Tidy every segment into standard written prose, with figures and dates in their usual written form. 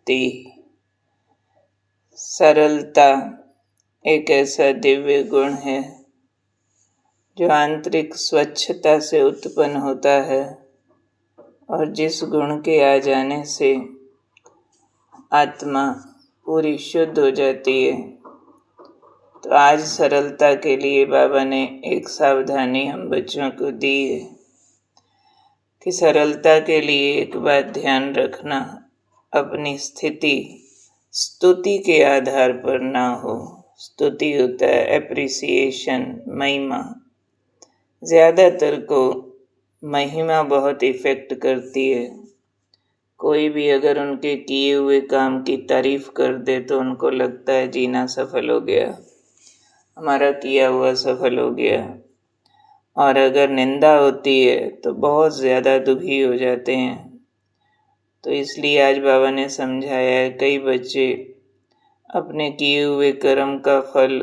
शक्ति। सरलता एक ऐसा दिव्य गुण है जो आंतरिक स्वच्छता से उत्पन्न होता है और जिस गुण के आ जाने से आत्मा पूरी शुद्ध हो जाती है। तो आज सरलता के लिए बाबा ने एक सावधानी हम बच्चों को दी है कि सरलता के लिए एक बात ध्यान रखना, अपनी स्थिति स्तुति के आधार पर ना हो। स्तुति होता है एप्रिसिएशन, महिमा। ज़्यादातर को महिमा बहुत इफ़ेक्ट करती है। कोई भी अगर उनके किए हुए काम की तारीफ कर दे तो उनको लगता है जीना सफल हो गया, हमारा किया हुआ सफल हो गया। और अगर निंदा होती है तो बहुत ज़्यादा दुखी हो जाते हैं। तो इसलिए आज बाबा ने समझाया है, कई बच्चे अपने किए हुए कर्म का फल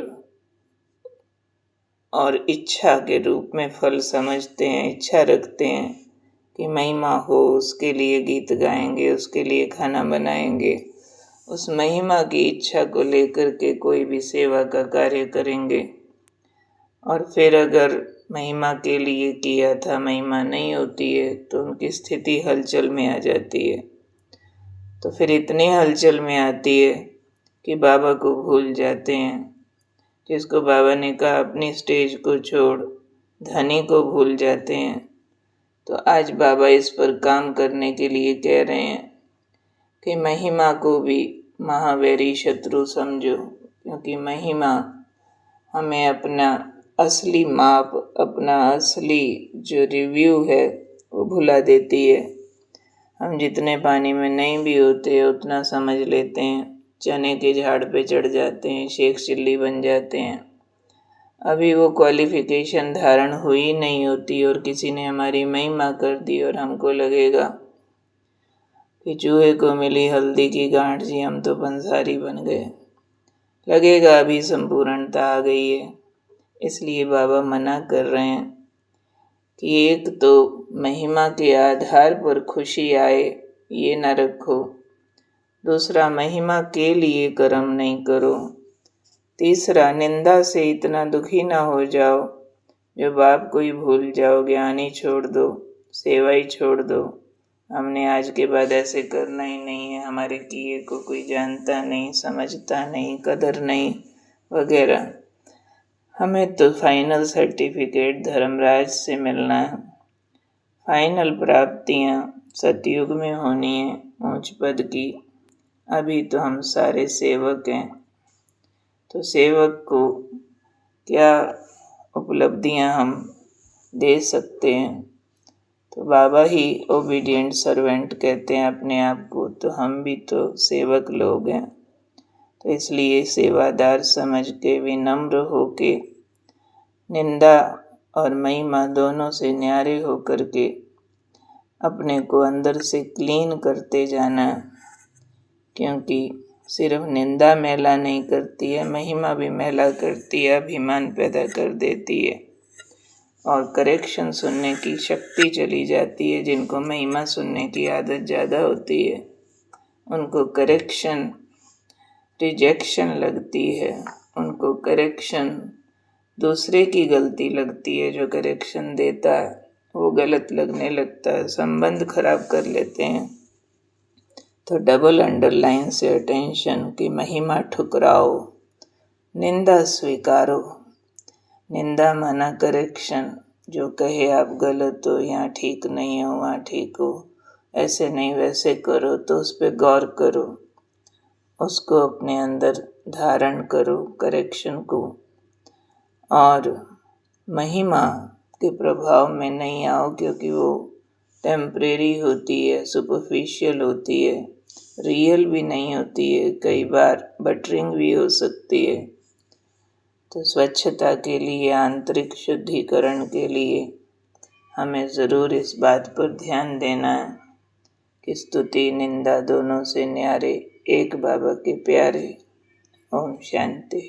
और इच्छा के रूप में फल समझते हैं, इच्छा रखते हैं कि महिमा हो, उसके लिए गीत गाएंगे, उसके लिए खाना बनाएंगे। उस महिमा की इच्छा को लेकर के कोई भी सेवा का कार्य करेंगे और फिर अगर महिमा के लिए किया था, महिमा नहीं होती है तो उनकी स्थिति हलचल में आ जाती है। तो फिर इतनी हलचल में आती है कि बाबा को भूल जाते हैं। जिसको बाबा ने कहा अपनी स्टेज को छोड़, धनी को भूल जाते हैं। तो आज बाबा इस पर काम करने के लिए कह रहे हैं कि महिमा को भी महावैरी शत्रु समझो, क्योंकि महिमा हमें अपना असली माप, अपना असली जो रिव्यू है वो भुला देती है। हम जितने पानी में नहीं भी होते उतना समझ लेते हैं, चने के झाड़ पे चढ़ जाते हैं, शेख चिल्ली बन जाते हैं। अभी वो क्वालिफिकेशन धारण हुई नहीं होती और किसी ने हमारी महिमा कर दी और हमको लगेगा कि चूहे को मिली हल्दी की गांठ, जी हम तो पंसारी बन गए। लगेगा अभी संपूर्णता आ गई है। इसलिए बाबा मना कर रहे हैं कि एक तो महिमा के आधार पर खुशी आए ये न रखो, दूसरा महिमा के लिए कर्म नहीं करो, तीसरा निंदा से इतना दुखी ना हो जाओ जो बाप को ही भूल जाओ, ज्ञान ही छोड़ दो, सेवा ही छोड़ दो। हमने आज के बाद ऐसे करना ही नहीं है, हमारे किए को कोई जानता नहीं, समझता नहीं, कदर नहीं वगैरह। हमें तो फाइनल सर्टिफिकेट धर्मराज से मिलना है, फाइनल प्राप्तियाँ सतयुग में होनी है ऊंच पद की। अभी तो हम सारे सेवक हैं, तो सेवक को क्या उपलब्धियां हम दे सकते हैं? तो बाबा ही ओबीडिएंट सर्वेंट कहते हैं अपने आप को, तो हम भी तो सेवक लोग हैं। तो इसलिए सेवादार समझ के, विनम्र होके, निंदा और महिमा दोनों से न्यारे होकर के अपने को अंदर से क्लीन करते जाना, क्योंकि सिर्फ निंदा मैला नहीं करती है, महिमा भी मैला करती है, अभिमान पैदा कर देती है और करेक्शन सुनने की शक्ति चली जाती है। जिनको महिमा सुनने की आदत ज़्यादा होती है उनको करेक्शन रिजेक्शन लगती है, उनको करेक्शन दूसरे की गलती लगती है, जो करेक्शन देता है वो गलत लगने लगता है, संबंध खराब कर लेते हैं। तो डबल अंडरलाइन से अटेंशन की महिमा ठुकराओ, निंदा स्वीकारो। निंदा माना करेक्शन, जो कहे आप गलत हो, यहाँ ठीक नहीं हो, वहाँ ठीक हो, ऐसे नहीं वैसे करो, तो उस पर गौर करो, उसको अपने अंदर धारण करो करेक्शन को। और महिमा के प्रभाव में नहीं आओ, क्योंकि वो टेम्परेरी होती है, सुपरफिशियल होती है, रियल भी नहीं होती है, कई बार बटरिंग भी हो सकती है। तो स्वच्छता के लिए, आंतरिक शुद्धिकरण के लिए हमें ज़रूर इस बात पर ध्यान देना है कि स्तुति निंदा दोनों से न्यारे एक बाबा के प्यारे। ओम शांति।